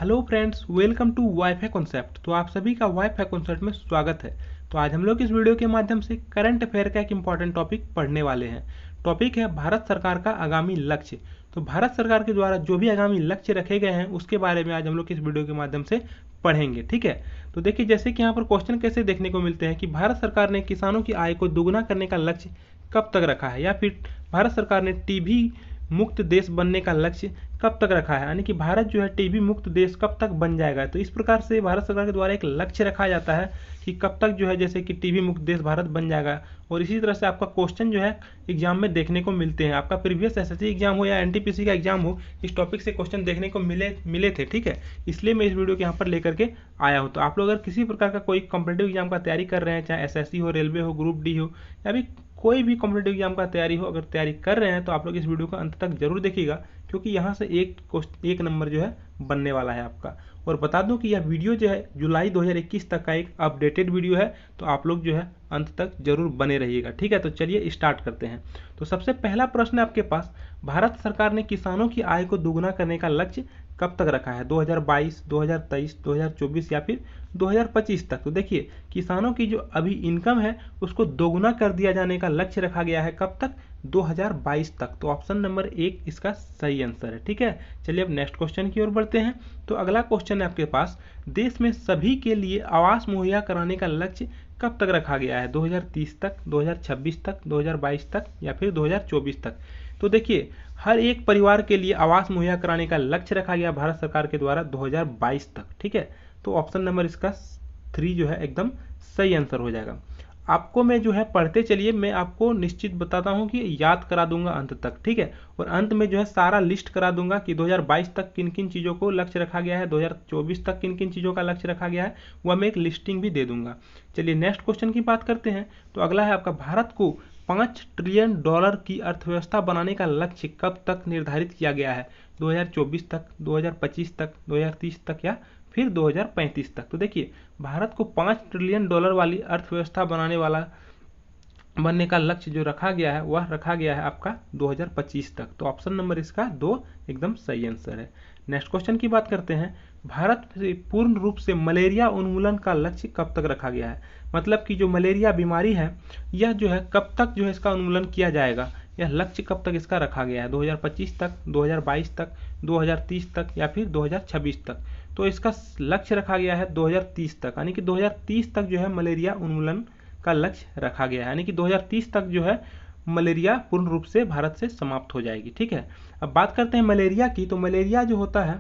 Hello friends, welcome to wifi concept. तो आप सभी का वाईफाई कॉन्सेप्ट में स्वागत है। तो आज हम लोग इस वीडियो के माध्यम से करंट अफेयर का एक इम्पॉर्टेंट टॉपिक पढ़ने वाले हैं। टॉपिक है भारत सरकार का आगामी लक्ष्य। तो भारत सरकार के द्वारा जो भी आगामी लक्ष्य रखे गए हैं उसके बारे में आज हम लोग इस वीडियो के माध्यम से पढ़ेंगे। ठीक है, तो देखिए जैसे कि यहाँ पर क्वेश्चन कैसे देखने को मिलते हैं कि भारत सरकार ने किसानों की आय को दोगुना करने का लक्ष्य कब तक रखा है, या फिर भारत सरकार ने टीबी मुक्त देश बनने का लक्ष्य कब तक रखा है, यानी कि भारत जो है टीबी मुक्त देश कब तक बन जाएगा। तो इस प्रकार से भारत सरकार के द्वारा एक लक्ष्य रखा जाता है कि कब तक जो है जैसे कि टीबी मुक्त देश भारत बन जाएगा। और इसी तरह से आपका क्वेश्चन जो है एग्जाम में देखने को मिलते हैं। आपका प्रीवियस एसएससी एग्जाम हो या एनटीपीसी का एग्जाम हो, इस टॉपिक से क्वेश्चन देखने को मिले थे। ठीक है, इसलिए मैं इस वीडियो को यहाँ पर लेकर के आया हूँ। तो आप लोग अगर किसी प्रकार का कोई कॉम्पिटेटिव एग्जाम का तैयारी कर रहे हैं, चाहे एसएससी हो, रेलवे हो, ग्रुप डी हो, या भी कोई भी कॉम्पिटेटिव एग्जाम का तैयारी हो, अगर तैयारी कर रहे हैं तो आप लोग इस वीडियो को अंत तक जरूर देखिएगा, क्योंकि यहाँ से एक नंबर जो है बनने वाला है आपका। और बता दूं कि यह वीडियो जो है जुलाई 2021 तक का एक अपडेटेड वीडियो है, तो आप लोग जो है अंत तक जरूर बने रहिएगा। ठीक है, तो चलिए स्टार्ट करते हैं। तो सबसे पहला प्रश्न है आपके पास, भारत सरकार ने किसानों की आय को दोगुना करने का लक्ष्य कब तक रखा है? 2022, 2023, 2024 या फिर 2025 तक। तो देखिए किसानों की जो अभी इनकम है उसको दोगुना कर दिया जाने का लक्ष्य रखा गया है। कब तक? 2022 तक। तो ऑप्शन नंबर 1 इसका सही आंसर है। ठीक है, चलिए अब नेक्स्ट क्वेश्चन की ओर बढ़ते हैं। तो अगला क्वेश्चन है आपके पास, देश में सभी के लिए आवास मुहैया कराने का लक्ष्य कब तक रखा गया है? 2030 तक, 2026 तक, 2022 तक या फिर 2024 तक। तो देखिए हर एक परिवार के लिए आवास मुहैया कराने का लक्ष्य रखा गया भारत सरकार के द्वारा 2022 तक। ठीक है, तो ऑप्शन नंबर इसका 3 जो है एकदम सही आंसर हो जाएगा। आपको मैं जो है पढ़ते चलिए, मैं आपको निश्चित बताता हूं कि याद करा दूंगा अंत तक। ठीक है, और अंत में जो है सारा लिस्ट करा दूंगा कि 2022 तक किन किन चीज़ों को लक्ष्य रखा गया है, 2024 तक किन किन चीज़ों का लक्ष्य रखा गया है, वह मैं एक लिस्टिंग भी दे दूंगा। चलिए नेक्स्ट क्वेश्चन की बात करते हैं। तो अगला है आपका, भारत को $5 ट्रिलियन की अर्थव्यवस्था बनाने का लक्ष्य कब तक निर्धारित किया गया है? 2024 तक, 2025 तक, 2030 तक या फिर 2035 तक। तो देखिए भारत को $5 ट्रिलियन वाली अर्थव्यवस्था बनने का लक्ष्य जो रखा गया है वह रखा गया है आपका 2025 तक। तो ऑप्शन नंबर इसका 2 एकदम सही आंसर है। नेक्स्ट क्वेश्चन की बात करते हैं, भारत से पूर्ण रूप से मलेरिया उन्मूलन का लक्ष्य कब तक रखा गया है? मतलब कि जो मलेरिया बीमारी है यह जो है कब तक जो है इसका उन्मूलन किया जाएगा, यह लक्ष्य कब तक इसका रखा गया है? 2025 तक, 2022 तक, 2030 तक या फिर 2026 तक। तो इसका लक्ष्य रखा गया है 2030 तक, यानी कि 2030 तक जो है मलेरिया उन्मूलन का लक्ष्य रखा गया है, यानी कि 2030 तक जो है मलेरिया पूर्ण रूप से भारत से समाप्त हो जाएगी। ठीक है, अब बात करते हैं मलेरिया की। तो मलेरिया जो होता है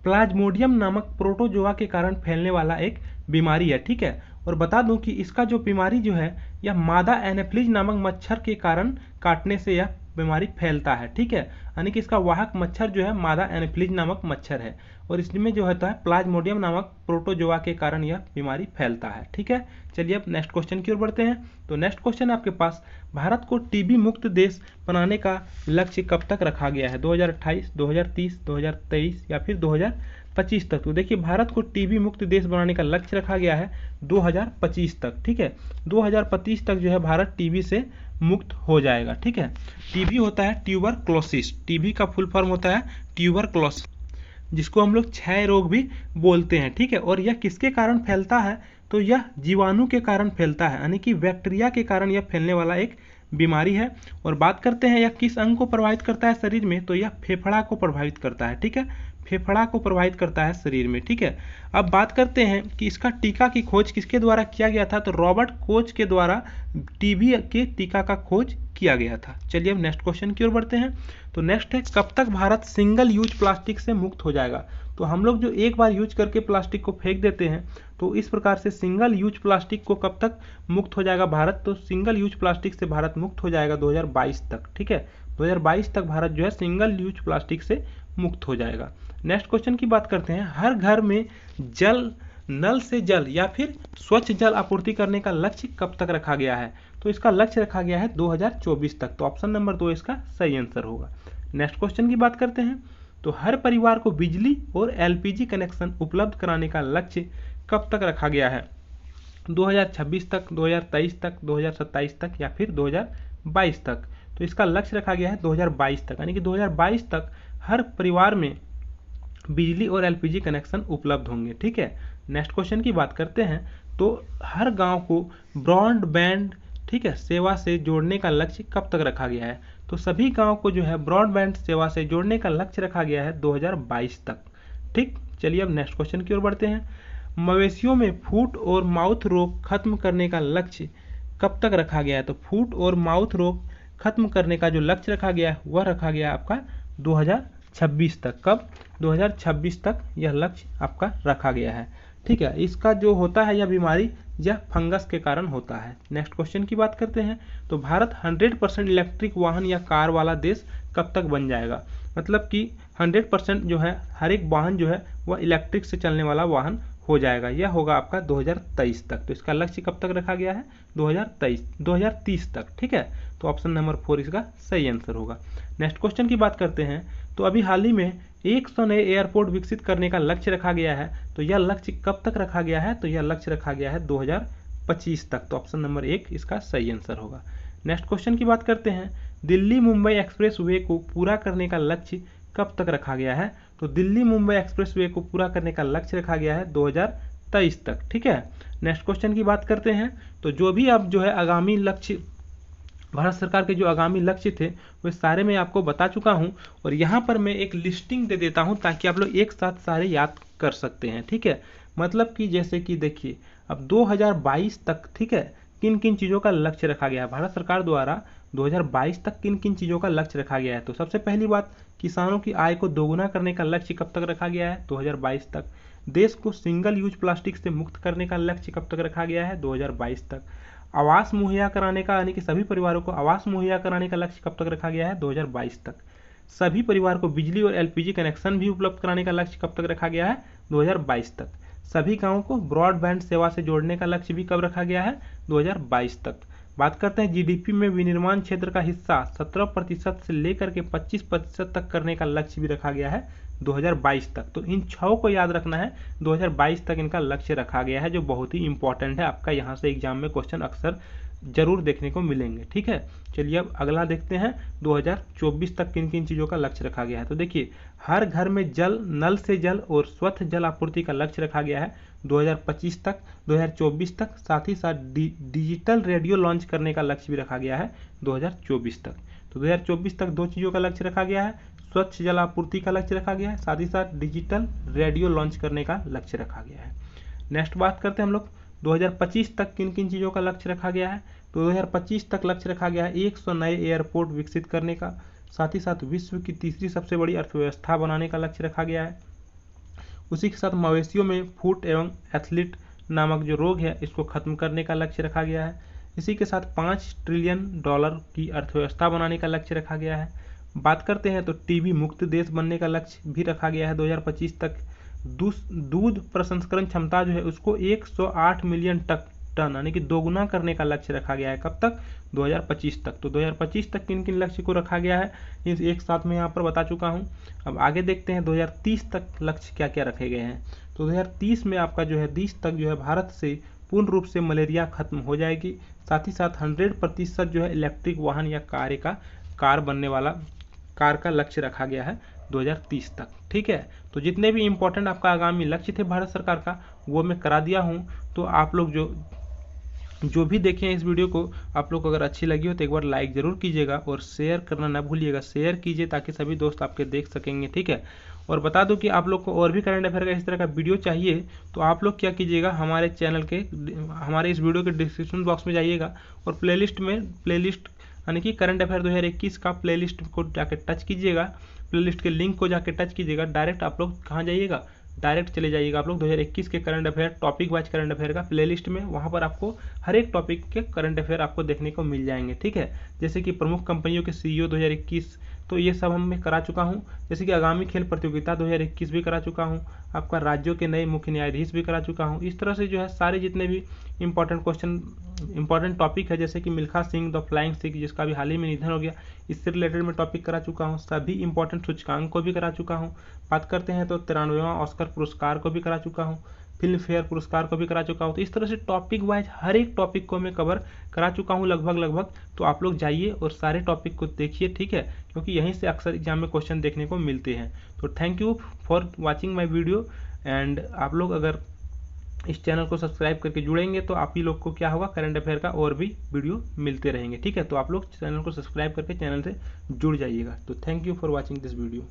प्लाज्मोडियम नामक प्रोटोजोआ के कारण फैलने वाला एक बीमारी है। ठीक है, और बता दूं कि इसका जो बीमारी जो है यह मादा एनेफ्लिज नामक मच्छर के कारण काटने से यह बीमारी फैलता है। ठीक है, यानी कि इसका वाहक मच्छर जो है मादा एनेफ्लिज नामक मच्छर है, और इसमें जो होता है प्लाज्मोडियम नामक प्रोटोजोआ के कारण यह बीमारी फैलता है। ठीक है, चलिए अब नेक्स्ट क्वेश्चन की ओर बढ़ते हैं। तो नेक्स्ट क्वेश्चन है आपके पास, भारत को टीबी मुक्त देश बनाने का लक्ष्य कब तक रखा गया है? 2028, 2030, 2023 या फिर 2025 तक। तो देखिए भारत को टीबी मुक्त देश बनाने का लक्ष्य रखा गया है 2025 तक। ठीक है, 2025 तक जो है भारत टीबी से मुक्त हो जाएगा। ठीक है, टीबी होता है ट्यूबरक्लोसिस, टीबी का फुल फॉर्म होता है ट्यूबरक्लोसिस, जिसको हम लोग क्षय रोग भी बोलते हैं। ठीक है, और यह किसके कारण फैलता है? तो यह जीवाणु के कारण फैलता है, यानी कि बैक्टीरिया के कारण यह फैलने वाला एक बीमारी है। और बात करते हैं यह किस अंग को प्रभावित करता है शरीर में? तो यह फेफड़ा को प्रभावित करता है। ठीक है, फेफड़ा को प्रभावित करता है शरीर में। ठीक है, अब बात करते हैं कि इसका टीका की खोज किसके द्वारा किया गया था? तो रॉबर्ट कोच के द्वारा टीबी के टीका का खोज किया गया था। चलिए अब नेक्स्ट क्वेश्चन की ओर बढ़ते हैं। तो नेक्स्ट है, कब तक भारत सिंगल यूज प्लास्टिक से मुक्त हो जाएगा? तो हम लोग जो एक बार यूज करके प्लास्टिक को फेंक देते हैं, तो इस प्रकार से सिंगल यूज प्लास्टिक को कब तक मुक्त हो जाएगा भारत? तो सिंगल यूज प्लास्टिक से भारत मुक्त हो जाएगा 2022 तक। ठीक है, 2022 तक भारत जो है सिंगल यूज प्लास्टिक से मुक्त हो जाएगा। नेक्स्ट क्वेश्चन की बात करते हैं, हर घर में नल से जल या फिर स्वच्छ जल आपूर्ति करने का लक्ष्य कब तक रखा गया है? तो इसका लक्ष्य रखा गया है 2024 तक। तो ऑप्शन नंबर 2 इसका सही आंसर होगा। नेक्स्ट क्वेश्चन की बात करते हैं, तो हर परिवार को बिजली और एलपीजी कनेक्शन उपलब्ध कराने का लक्ष्य कब तक रखा गया है? 2026 तक, 2023 तक, 2027 तक या फिर 2022 तक। तो इसका लक्ष्य रखा गया है 2022 तक, यानी कि 2022 तक हर परिवार में बिजली और एलपीजी कनेक्शन उपलब्ध होंगे। ठीक है, नेक्स्ट क्वेश्चन की बात करते हैं। तो हर गांव को ब्रॉडबैंड, ठीक है, सेवा से जोड़ने का लक्ष्य कब तक रखा गया है? तो सभी गांव को जो है ब्रॉडबैंड सेवा से जोड़ने का लक्ष्य रखा गया है 2022 तक। ठीक, चलिए अब नेक्स्ट क्वेश्चन की ओर बढ़ते हैं। मवेशियों में फुट और माउथ रोग खत्म करने का लक्ष्य कब तक रखा गया है? तो फुट और माउथ रोग खत्म करने का जो लक्ष्य रखा गया है वह रखा गया आपका 2026 तक। कब? 2026 तक यह लक्ष्य आपका रखा गया है। ठीक है, इसका जो होता है यह बीमारी यह फंगस के कारण होता है। नेक्स्ट क्वेश्चन की बात करते हैं। तो भारत 100% इलेक्ट्रिक वाहन या कार वाला देश कब तक बन जाएगा? मतलब कि 100% जो है हर एक वाहन जो है वह इलेक्ट्रिक से चलने वाला वाहन हो जाएगा। यह होगा आपका 2023 तक। तो इसका लक्ष्य कब तक रखा गया है? 2030 तक। ठीक है, तो ऑप्शन नंबर 4 इसका सही आंसर होगा। नेक्स्ट क्वेश्चन की बात करते हैं। तो अभी हाल ही में 100 नए एयरपोर्ट विकसित करने का लक्ष्य रखा गया है। तो यह लक्ष्य कब तक रखा गया है? तो यह लक्ष्य रखा गया है 2025 तक। तो ऑप्शन नंबर 1 इसका सही आंसर होगा। नेक्स्ट क्वेश्चन की बात करते हैं। दिल्ली मुंबई एक्सप्रेस वे को पूरा करने का लक्ष्य कब तक रखा गया है? तो दिल्ली मुंबई एक्सप्रेस वे को पूरा करने का लक्ष्य रखा गया है 2023 तक। ठीक है, नेक्स्ट क्वेश्चन की बात करते हैं। तो जो भी अब जो है आगामी लक्ष्य, भारत सरकार के जो आगामी लक्ष्य थे वे सारे मैं आपको बता चुका हूं, और यहाँ पर मैं एक लिस्टिंग दे देता हूं ताकि आप लोग एक साथ सारे याद कर सकते हैं। ठीक है, मतलब कि जैसे कि देखिए अब 2022 तक, ठीक है, किन किन चीज़ों का लक्ष्य रखा गया है भारत सरकार द्वारा 2022 तक किन किन चीज़ों का लक्ष्य रखा गया है? तो सबसे पहली बात, किसानों की आय को दोगुना करने का लक्ष्य कब तक रखा गया है? 2022 तक। देश को सिंगल यूज प्लास्टिक से मुक्त करने का लक्ष्य कब तक रखा गया है? 2022 तक। आवास मुहैया कराने का, यानी कि सभी परिवारों को आवास मुहैया कराने का लक्ष्य कब तक रखा गया है? 2022 तक। सभी परिवार को बिजली और एलपीजी कनेक्शन भी उपलब्ध कराने का लक्ष्य कब तक रखा गया है? 2022 तक। सभी गांवों को ब्रॉडबैंड सेवा से जोड़ने का लक्ष्य भी कब रखा गया है? 2022 तक। बात करते हैं जीडीपी में विनिर्माण क्षेत्र का हिस्सा 17% से लेकर के 25% तक करने का लक्ष्य भी रखा गया है 2022 तक। तो इन 6 को याद रखना है, 2022 तक इनका लक्ष्य रखा गया है, जो बहुत ही इंपॉर्टेंट है। आपका यहाँ से एग्जाम में क्वेश्चन अक्सर जरूर देखने को मिलेंगे। ठीक है, चलिए अब अगला देखते हैं 2024 तक किन किन चीज़ों का लक्ष्य रखा गया है। तो देखिए, हर घर में जल, नल से जल और स्वच्छ जल आपूर्ति का लक्ष्य रखा गया है 2025 तक, 2024 तक। साथ ही साथ डिजिटल रेडियो लॉन्च करने का लक्ष्य भी रखा गया है 2024 तक। तो 2024 तक 2 चीज़ों का लक्ष्य रखा गया है, स्वच्छ जल आपूर्ति का लक्ष्य रखा गया है, साथ ही साथ डिजिटल रेडियो लॉन्च करने का लक्ष्य रखा गया है। नेक्स्ट बात करते हैं हम लोग 2025 तक किन किन चीज़ों का लक्ष्य रखा गया है। तो 2025 तक लक्ष्य रखा गया है 100 नए एयरपोर्ट विकसित करने का, साथ ही साथ विश्व की तीसरी सबसे बड़ी अर्थव्यवस्था बनाने का लक्ष्य रखा गया है। उसी के साथ मवेशियों में फुट एवं एथलीट नामक जो रोग है इसको खत्म करने का लक्ष्य रखा गया है। इसी के साथ $5 ट्रिलियन की अर्थव्यवस्था बनाने का लक्ष्य रखा गया है। बात करते हैं तो टीबी मुक्त देश बनने का लक्ष्य भी रखा गया है 2025 तक। दूध प्रसंस्करण क्षमता जो है उसको 108 मिलियन टन यानी कि दोगुना करने का लक्ष्य रखा गया है। कब तक? 2025 तक। तो 2025 तक किन किन लक्ष्य को रखा गया है इस एक साथ में यहाँ पर बता चुका हूँ। अब आगे देखते हैं 2030 तक लक्ष्य क्या क्या रखे गए हैं। तो 2030 में आपका जो है 30 तक जो है भारत से पूर्ण रूप से मलेरिया खत्म हो जाएगी। साथ ही साथ 100% जो है इलेक्ट्रिक वाहन या कार बनने वाला कार का लक्ष्य रखा गया है 2030 तक। ठीक है, तो जितने भी इंपॉर्टेंट आपका आगामी लक्ष्य थे भारत सरकार का वो मैं करा दिया हूँ। तो आप लोग जो भी देखें इस वीडियो को, आप लोग को अगर अच्छी लगी हो तो एक बार लाइक ज़रूर कीजिएगा और शेयर करना ना भूलिएगा। शेयर कीजिए ताकि सभी दोस्त आपके देख सकेंगे। ठीक है, और बता दूं कि आप लोग को और भी करंट अफेयर का इस तरह का वीडियो चाहिए तो आप लोग क्या कीजिएगा, हमारे चैनल के हमारे इस वीडियो के डिस्क्रिप्शन बॉक्स में जाइएगा और प्लेलिस्ट यानी कि करंट अफेयर 2021 का प्लेलिस्ट को जाके टच कीजिएगा। प्लेलिस्ट के लिंक को जाके टच कीजिएगा। डायरेक्ट आप लोग कहाँ जाइएगा, डायरेक्ट चले जाइएगा आप लोग 2021 के current affair topic wise current affair का प्लेलिस्ट में। वहाँ पर आपको हर एक टॉपिक के करंट अफेयर आपको देखने को मिल जाएंगे। ठीक है, जैसे कि प्रमुख कंपनियों के CEO 2021, तो ये सब हम मैं करा चुका हूँ। जैसे कि आगामी खेल प्रतियोगिता 2021 भी करा चुका हूँ। आपका राज्यों के नए मुख्य न्यायाधीश भी करा चुका हूँ। इस तरह से जो है सारे जितने भी इंपॉर्टेंट टॉपिक है, जैसे कि मिल्खा सिंह द फ्लाइंग सिख जिसका भी हाल ही में निधन हो गया, इससे रिलेटेड मैं टॉपिक करा चुका हूँ। सभी इंपॉर्टेंट सूचकांक को भी करा चुका हूँ। बात करते हैं तो 93वां ऑस्कर पुरस्कार को भी करा चुका हूँ। फिल्म फेयर पुरस्कार को भी करा चुका हूँ। तो इस तरह से टॉपिक वाइज हर एक टॉपिक को मैं कवर करा चुका हूँ लगभग। तो आप लोग जाइए और सारे टॉपिक को देखिए, ठीक है, क्योंकि यहीं से अक्सर एग्जाम में क्वेश्चन देखने को मिलते हैं। तो thank you for watching my video. And आप लोग अगर इस चैनल को सब्सक्राइब करके जुड़ेंगे तो आप ही लोग को क्या होगा, करंट अफेयर का और भी वीडियो मिलते रहेंगे, ठीक है। तो आप लोग चैनल को सब्सक्राइब करके चैनल से जुड़ जाइएगा। तो thank you for watching this video.